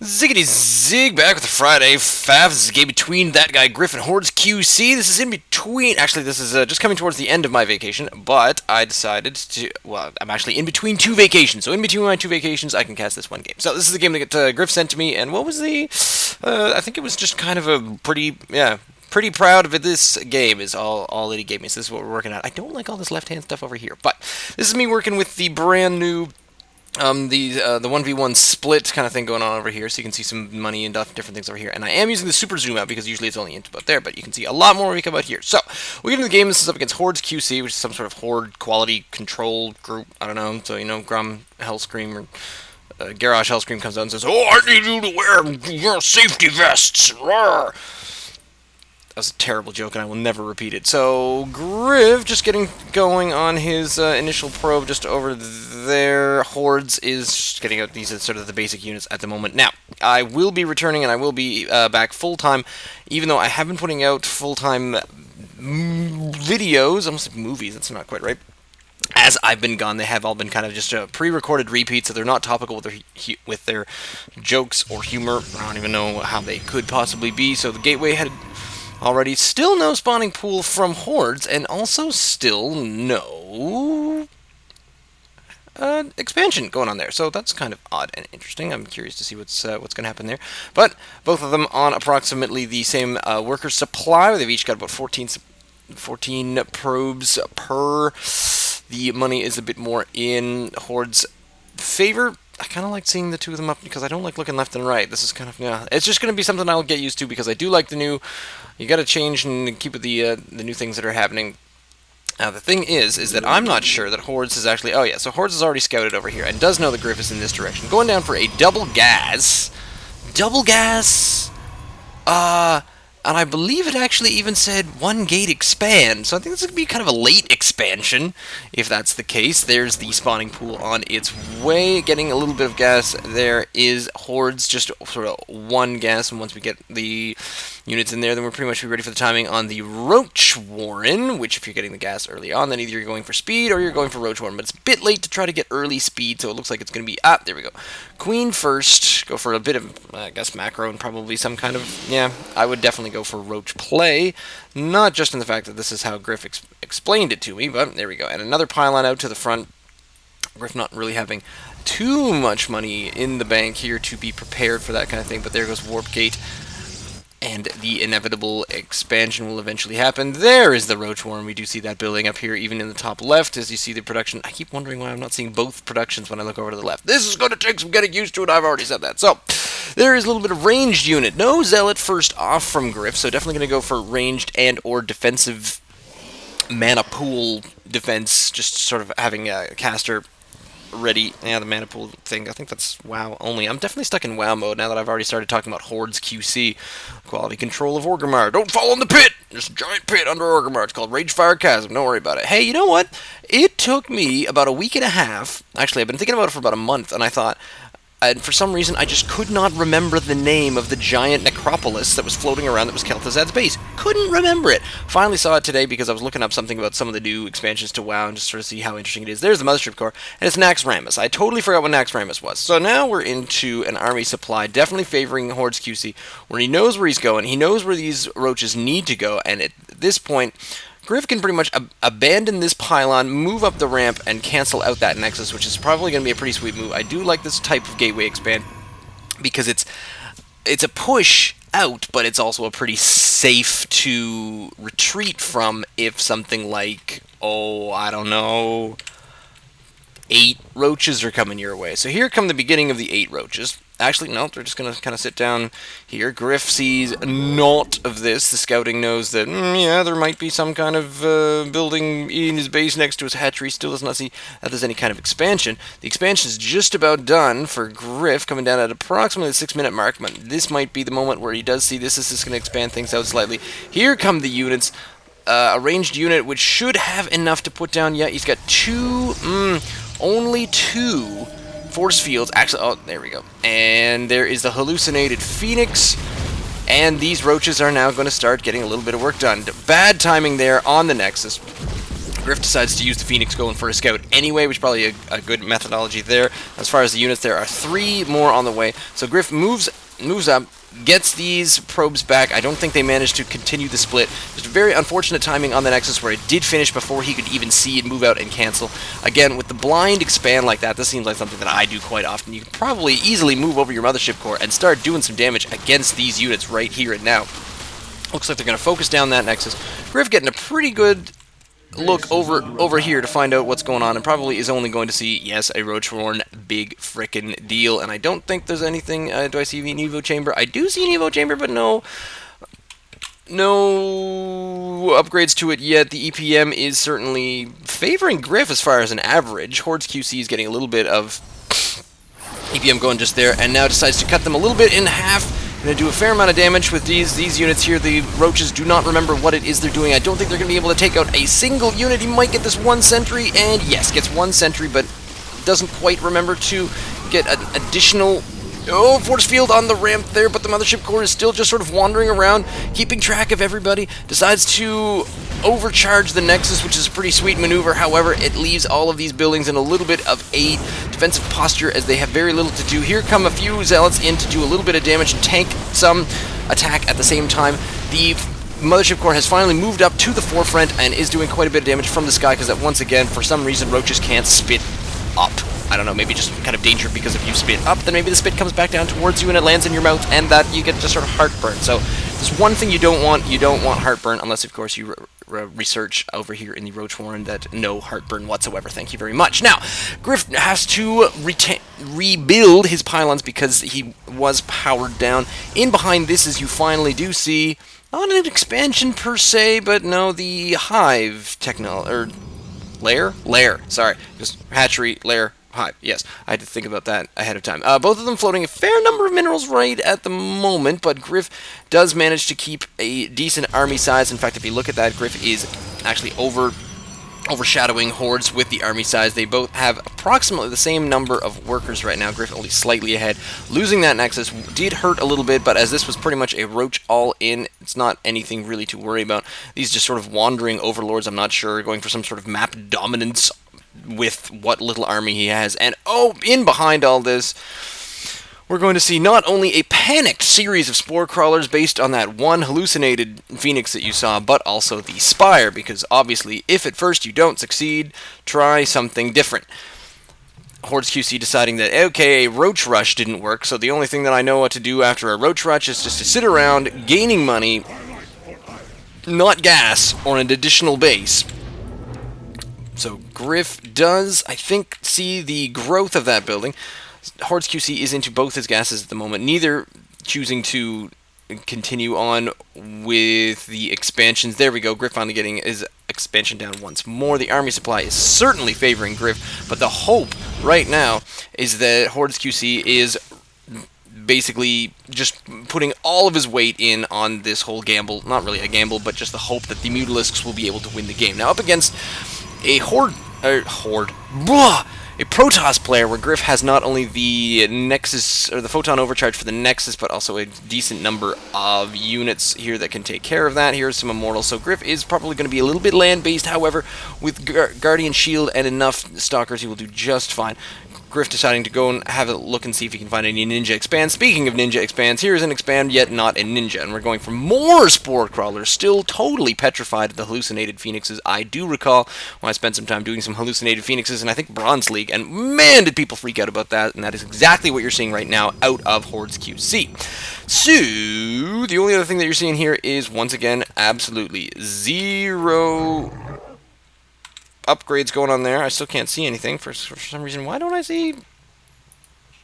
Ziggity zig, back with the Friday Faff. This is a game between thatguygriff and HordesQC. This is in between, actually this is just coming towards the end of my vacation, but I decided to, well, I'm actually in between two vacations, so in between my two vacations I can cast this one game. So this is the game that Griff sent to me, and what was the, I think it was just kind of a pretty, pretty proud of it. This game is all that he gave me, so this is what we're working on. I don't like all this left-hand stuff over here, but this is me working with the brand new the 1v1 split kind of thing going on over here, so you can see some money and different things over here. And I am using the super zoom out because usually it's only into about there, but you can see a lot more when we come out here. So, we get into the game. This is up against HordesQC, which is some sort of horde quality control group. I don't know. So, you know, Grom Hellscream or Garrosh Hellscream comes out and says, "Oh, I need you to wear your safety vests." Roar. That was a terrible joke, and I will never repeat it. So, Griff just getting going on his initial probe just over there. Hordes is just getting out these sort of the basic units at the moment. Now, I will be returning, and I will be back full-time, even though I have been putting out full-time videos, almost like movies, that's not quite right. As I've been gone, they have all been kind of just pre-recorded repeats, so they're not topical with their jokes or humor. I don't even know how they could possibly be, so the Gateway had already still no spawning pool from Hordes, and also still no expansion going on there. So that's kind of odd and interesting. I'm curious to see what's going to happen there. But both of them on approximately the same worker supply. They've each got about 14 probes per. The money is a bit more in Horde's favor. I kind of like seeing the two of them up because I don't like looking left and right. This is kind of, yeah, it's just going to be something I'll get used to because I do like the new, you got to change and keep with the new things that are happening. Now, the thing is that I'm not sure that Hordes is actually, oh yeah, so Hordes is already scouted over here and does know the Griff is in this direction. Going down for a double gas, and I believe it actually even said one gate expand, so I think this would be kind of a late expansion, if that's the case. There's the spawning pool on its way, getting a little bit of gas. There is Hordes, just sort of one gas, and once we get the units in there, then we're pretty much ready for the timing on the Roach Warren, which if you're getting the gas early on, then either you're going for speed or you're going for Roach Warren, but it's a bit late to try to get early speed, so it looks like it's going to be, there we go. Queen first, go for a bit of, I guess, macro and probably some kind of, yeah, I would definitely go for Roach play, not just in the fact that this is how Griff explained it to me, but there we go. And another pylon out to the front. Griff not really having too much money in the bank here to be prepared for that kind of thing, but there goes Warp Gate, and the inevitable expansion will eventually happen. There is the Roach Warren. We do see that building up here, even in the top left, as you see the production. I keep wondering why I'm not seeing both productions when I look over to the left. This is going to take some getting used to it, I've already said that. So, there is a little bit of ranged unit. No Zealot first off from Griff, so definitely going to go for ranged and or defensive mana pool defense, just sort of having a caster ready. Yeah, the mana pool thing, I think that's WoW only. I'm definitely stuck in WoW mode now that I've already started talking about HordesQC. Quality control of Orgrimmar. Don't fall in the pit! There's a giant pit under Orgrimmar. It's called Ragefire Chasm. Don't worry about it. Hey, you know what? It took me about a week and a half. Actually, I've been thinking about it for about a month, and I thought, and for some reason, I just could not remember the name of the giant necropolis that was floating around that was Kel'Thuzad's base. Couldn't remember it. Finally saw it today because I was looking up something about some of the new expansions to WoW and just sort of see how interesting it is. There's the Mothership Core, and it's Naxxramas. I totally forgot what Naxxramas was. So now we're into an army supply, definitely favoring HordesQC, where he knows where he's going, he knows where these roaches need to go, and at this point, Griff can pretty much abandon this pylon, move up the ramp, and cancel out that Nexus, which is probably going to be a pretty sweet move. I do like this type of Gateway expand because it's a push out, but it's also a pretty safe to retreat from if something like, oh, I don't know, 8 roaches are coming your way. So here come the beginning of the 8 roaches. Actually, no, they're just going to kind of sit down here. Griff sees naught of this. The scouting knows that, yeah, there might be some kind of building in his base next to his hatchery. Still does not see that there's any kind of expansion. The expansion is just about done for Griff, coming down at approximately the 6-minute mark. But this might be the moment where he does see this. This is going to expand things out slightly. Here come the units. A ranged unit, which should have enough to put down. Yeah, he's got only 2 force fields, actually, oh, there we go. And there is the hallucinated Phoenix, and these roaches are now going to start getting a little bit of work done. Bad timing there on the Nexus. Griff decides to use the Phoenix going for a scout anyway, which is probably a good methodology there. As far as the units, there are 3 more on the way. So Griff moves up, gets these probes back. I don't think they managed to continue the split. Just very unfortunate timing on the Nexus where it did finish before he could even see it move out and cancel. Again, with the blind expand like that, this seems like something that I do quite often. You can probably easily move over your Mothership Core and start doing some damage against these units right here and now. Looks like they're going to focus down that Nexus. Griff getting a pretty good look over here to find out what's going on, and probably is only going to see, yes, a Roachhorn, big frickin' deal. And I don't think there's anything. Do I see an Evo Chamber? I do see an Evo Chamber, but no upgrades to it yet. The EPM is certainly favoring Griff as far as an average. HordesQC is getting a little bit of EPM going just there, and now decides to cut them a little bit in half. Going to do a fair amount of damage with these units here. The Roaches do not remember what it is they're doing. I don't think they're going to be able to take out a single unit. He might get this 1 sentry, and yes, gets 1 sentry, but doesn't quite remember to get an additional... Oh, force field on the ramp there, but the Mothership Core is still just sort of wandering around, keeping track of everybody. Decides to overcharge the Nexus, which is a pretty sweet maneuver. However, it leaves all of these buildings in a little bit of a defensive posture as they have very little to do. Here come a few Zealots in to do a little bit of damage and tank some attack at the same time. The Mothership Core has finally moved up to the forefront and is doing quite a bit of damage from the sky because that once again, for some reason, Roaches can't spit up. I don't know, maybe just kind of danger because if you spit up, then maybe the spit comes back down towards you and it lands in your mouth, and that you get just sort of heartburn. So there's one thing you don't want heartburn, unless of course you research over here in the Roachhorn that no heartburn whatsoever. Thank you very much. Now, Griff has to rebuild his pylons because he was powered down. In behind this, as you finally do see, not an expansion per se, but no, the Hive lair, sorry, just hatchery, lair, hive, yes, I had to think about that ahead of time. Both of them floating a fair number of minerals right at the moment, but Griff does manage to keep a decent army size. In fact, if you look at that, Griff is actually overshadowing Hordes with the army size. They both have approximately the same number of workers right now. Griff only slightly ahead. Losing that Nexus did hurt a little bit, but as this was pretty much a Roach all-in, it's not anything really to worry about. These just sort of wandering overlords, I'm not sure, going for some sort of map dominance with what little army he has. And oh, in behind all this, we're going to see not only a panicked series of spore crawlers based on that one hallucinated Phoenix that you saw, but also the Spire, because obviously, if at first you don't succeed, try something different. HordesQC deciding that, okay, a Roach Rush didn't work, so the only thing that I know what to do after a Roach Rush is just to sit around gaining money, not gas, or an additional base. So Griff does, I think, see the growth of that building. HordesQC is into both his gases at the moment, neither choosing to continue on with the expansions. There we go, Griff finally getting his expansion down once more. The army supply is certainly favoring Griff, but the hope right now is that HordesQC is basically just putting all of his weight in on this whole gamble. Not really a gamble, but just the hope that the Mutalisks will be able to win the game. Now up against a a Protoss player where Griff has not only the Nexus, or the Photon Overcharge for the Nexus, but also a decent number of units here that can take care of that. Here's some Immortals. So Griff is probably going to be a little bit land-based, however, with Guardian Shield and enough Stalkers, he will do just fine. Griff deciding to go and have a look and see if he can find any Ninja Expands. Speaking of Ninja Expands, here's an Expand, yet not a Ninja, and we're going for more Spore Crawlers, still totally petrified of the hallucinated Phoenixes. I do recall when I spent some time doing some hallucinated Phoenixes, and I think Bronze League, and man, did people freak out about that, and that is exactly what you're seeing right now out of HordesQC. So, the only other thing that you're seeing here is, once again, absolutely zero upgrades going on there. I still can't see anything for some reason. Why don't I see?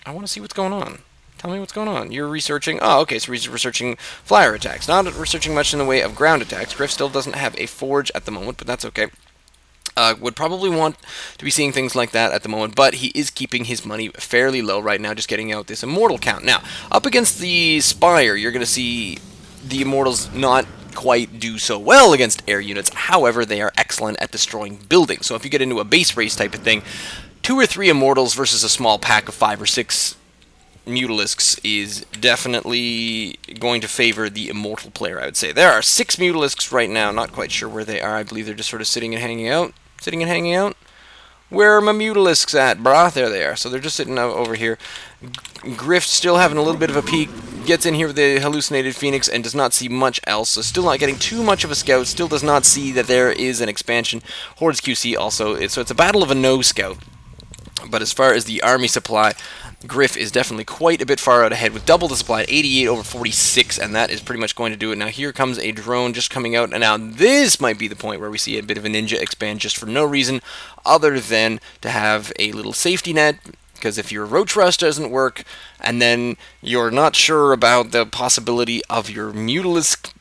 I want to see what's going on. Tell me what's going on. You're researching. Oh, okay, so we're researching flyer attacks. Not researching much in the way of ground attacks. Griff still doesn't have a forge at the moment, but that's okay. Would probably want to be seeing things like that at the moment, but he is keeping his money fairly low right now, just getting out this Immortal count. Now, up against the Spire, you're going to see the Immortals not quite do so well against air units. However, they are excellent at destroying buildings. So if you get into a base race type of thing, 2 or 3 Immortals versus a small pack of 5 or 6 Mutalisks is definitely going to favor the Immortal player, I would say. There are 6 Mutalisks right now, not quite sure where they are. I believe they're just sort of sitting and hanging out. Sitting and hanging out? Where are my Mutalisks at, brah? There they are. So they're just sitting over here. Griff still having a little bit of a peek. Gets in here with the hallucinated Phoenix and does not see much else. So still not getting too much of a scout. Still does not see that there is an expansion. HordesQC also. So it's a battle of a no scout. But as far as the army supply, Griff is definitely quite a bit far out ahead with double the supply at 88 over 46, and that is pretty much going to do it. Now here comes a drone just coming out, and now this might be the point where we see a bit of a ninja expand just for no reason other than to have a little safety net, because if your roach rush doesn't work, and then you're not sure about the possibility of your Mutalisk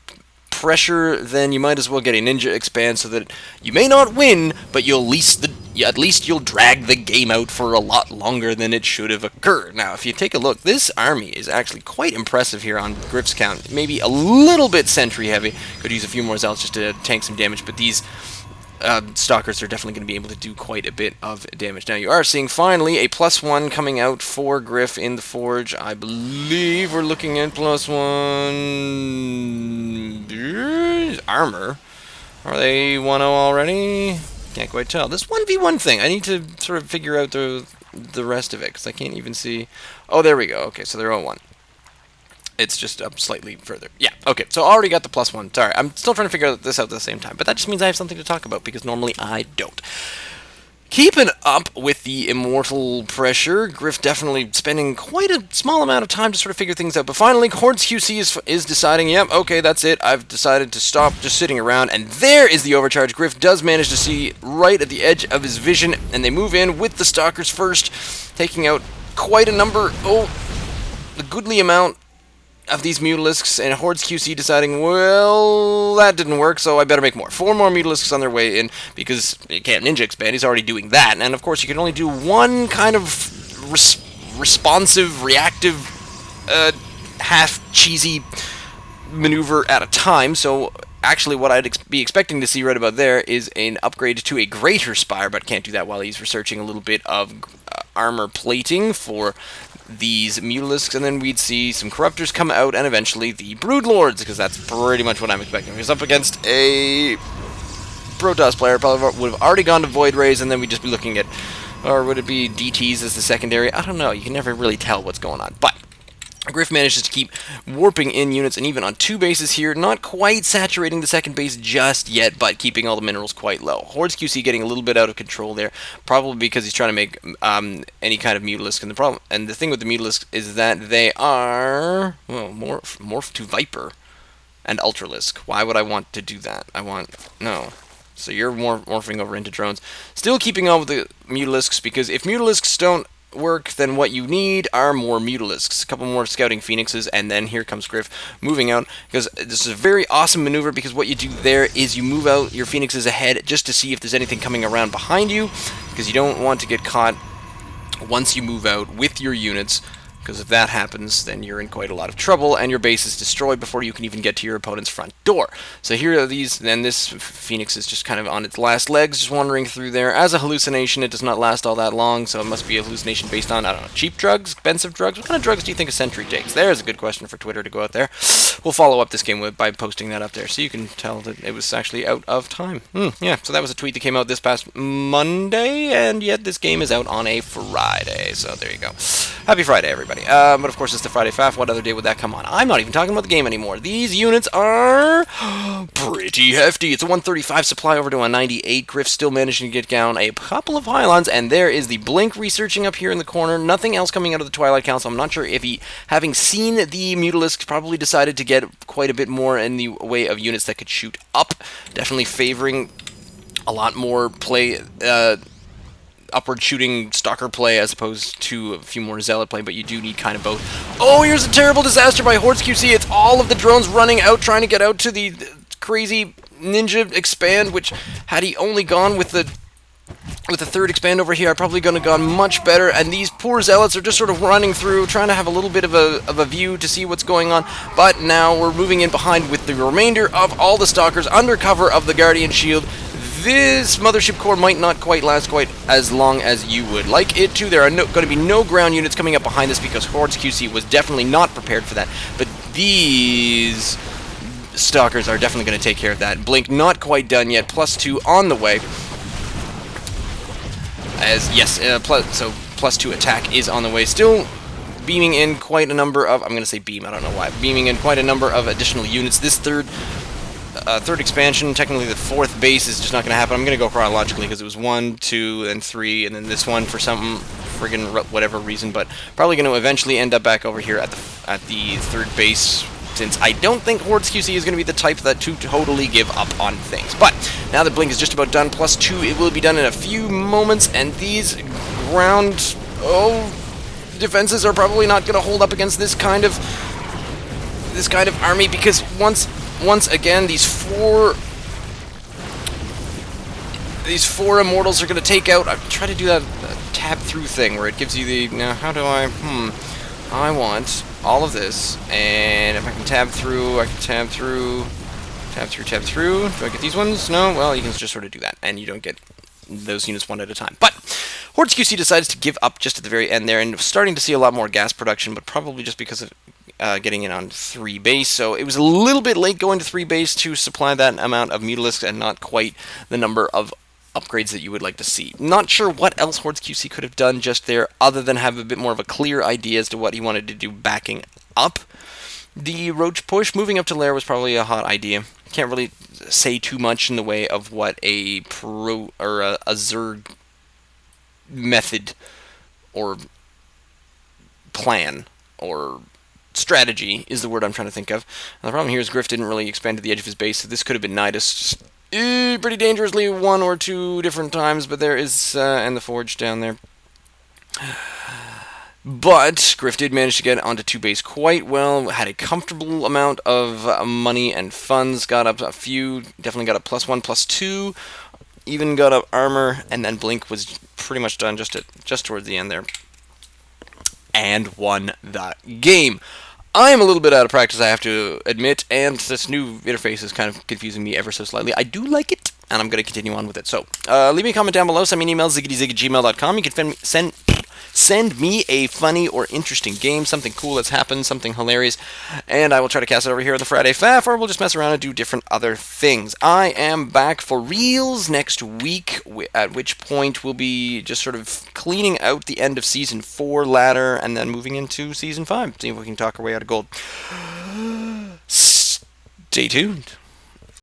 pressure, then you might as well get a ninja expand so that you may not win, but you'll at least you'll drag the game out for a lot longer than it should have occurred. Now, if you take a look, this army is actually quite impressive here on Griff's count. Maybe a little bit sentry heavy. Could use a few more zealots just to tank some damage, but these stalkers are definitely going to be able to do quite a bit of damage. Now, you are seeing finally a +1 coming out for Griff in the Forge. I believe we're looking at +1 armor. Are they 1-0 already? Can't quite tell. This 1v1 thing, I need to sort of figure out the rest of it, because I can't even see. Oh, there we go. Okay, so they're 0-1. It's just up slightly further. Yeah, okay, so I already got the +1. Sorry, I'm still trying to figure this out at the same time, but that just means I have something to talk about, because normally I don't. Keeping up with the immortal pressure, Griff definitely spending quite a small amount of time to sort of figure things out, but finally, HordesQC is deciding, yep, okay, that's it, I've decided to stop just sitting around, and there is the overcharge. Griff does manage to see right at the edge of his vision, and they move in with the stalkers first, taking out quite a number, a goodly amount of these Mutalisks, and HordesQC deciding, well, that didn't work, so I better make more. 4 more Mutalisks on their way in, because you can't ninja expand, he's already doing that, and of course you can only do one kind of responsive, reactive, half-cheesy maneuver at a time, so actually what I'd be expecting to see right about there is an upgrade to a greater spire, but can't do that while he's researching a little bit of armor plating for these Mutalisks, and then we'd see some Corruptors come out, and eventually the Broodlords, because that's pretty much what I'm expecting. He's up against a Protoss player, probably would have already gone to Void Rays, and then we'd just be looking at, or would it be DTs as the secondary? I don't know, you can never really tell what's going on, but Griff manages to keep warping in units, and even on 2 bases here, not quite saturating the second base just yet, but keeping all the minerals quite low. HordesQC getting a little bit out of control there, probably because he's trying to make any kind of Mutalisk. And the thing with the Mutalisk is that they are, well, morph to Viper and Ultralisk. Why would I want to do that? No. So you're morphing over into drones. Still keeping on with the Mutalisks, because if Mutalisks don't work, then what you need are more Mutalisks, a couple more Scouting Phoenixes, and then here comes Griff moving out, because this is a very awesome maneuver, because what you do there is you move out your Phoenixes ahead just to see if there's anything coming around behind you, because you don't want to get caught once you move out with your units, because if that happens, then you're in quite a lot of trouble, and your base is destroyed before you can even get to your opponent's front door. So here are these, then this Phoenix is just kind of on its last legs, just wandering through there. As a hallucination, it does not last all that long, so it must be a hallucination based on, I don't know, cheap drugs, expensive drugs? What kind of drugs do you think a sentry takes? There's a good question for Twitter to go out there. We'll follow up this game by posting that up there, so you can tell that it was actually out of time. Yeah, so that was a tweet that came out this past Monday, and yet this game is out on a Friday, so there you go. Happy Friday, everybody. But of course it's the Friday Faff. What other day would that come on? I'm not even talking about the game anymore. These units are pretty hefty. It's a 135 supply over to a 98. Griff still managing to get down a couple of pylons, and there is the Blink researching up here in the corner. Nothing else coming out of the Twilight Council. I'm not sure if he, having seen the Mutalisks, probably decided to get quite a bit more in the way of units that could shoot up. Definitely favoring a lot more play, upward shooting stalker play as opposed to a few more zealot play, but you do need kind of both. Oh, here's a terrible disaster by HordesQC. It's all of the drones running out, trying to get out to the crazy ninja expand, which had he only gone with the third expand over here, I'm probably going to gone much better, and these poor zealots are just sort of running through, trying to have a little bit of a view to see what's going on, but now we're moving in behind with the remainder of all the stalkers under cover of the Guardian Shield. This Mothership Core might not quite last quite as long as you would like it to. There are going to be no ground units coming up behind this because HordesQC was definitely not prepared for that. But these Stalkers are definitely going to take care of that. Blink not quite done yet, +2 on the way. as yes, plus 2 attack is on the way. Still beaming in quite a number of, I'm going to say beam, I don't know why, beaming in quite a number of additional units. This third expansion, technically the 4th base, is just not going to happen. I'm going to go chronologically because it was 1, 2, and 3, and then this one for some friggin' whatever reason, but probably going to eventually end up back over here at the 3rd base, since I don't think HordesQC is going to be the type that to totally give up on things. But now that Blink is just about done, plus 2, it will be done in a few moments, and these ground defenses are probably not going to hold up against this kind of army, because once again these four immortals are going to take out. I try to do that tab through thing where it gives you the, now how do I want all of this, and if I can tab through, I can tab through. Do I get these ones? No? Well, you can just sort of do that, and you don't get those units one at a time. But HordesQC decides to give up just at the very end there, and starting to see a lot more gas production, but probably just because of getting in on 3 base. So it was a little bit late going to 3 base to supply that amount of Mutalisks, and not quite the number of upgrades that you would like to see. Not sure what else HordesQC could have done just there, other than have a bit more of a clear idea as to what he wanted to do backing up the Roach push. Moving up to Lair was probably a hot idea. Can't really say too much in the way of what a zerg method or plan or strategy is the word I'm trying to think of. Now, the problem here is Griff didn't really expand to the edge of his base, so this could have been Nidus pretty dangerously 1 or 2 different times, but there is, and the Forge down there. But Griff did manage to get onto 2 base quite well, had a comfortable amount of money and funds, got up a few, definitely got a +1, +2, even got up armor, and then Blink was pretty much done just towards the end there, and won the game. I am a little bit out of practice, I have to admit, and this new interface is kind of confusing me ever so slightly. I do like it, and I'm going to continue on with it. So, leave me a comment down below, send me an email, ziggityzig@gmail.com. You can send me a funny or interesting game, something cool that's happened, something hilarious, and I will try to cast it over here on the Friday Faff, or we'll just mess around and do different other things. I am back for reals next week, at which point we'll be just sort of cleaning out the end of Season 4 ladder, and then moving into Season 5, see if we can talk our way out of gold. Stay tuned.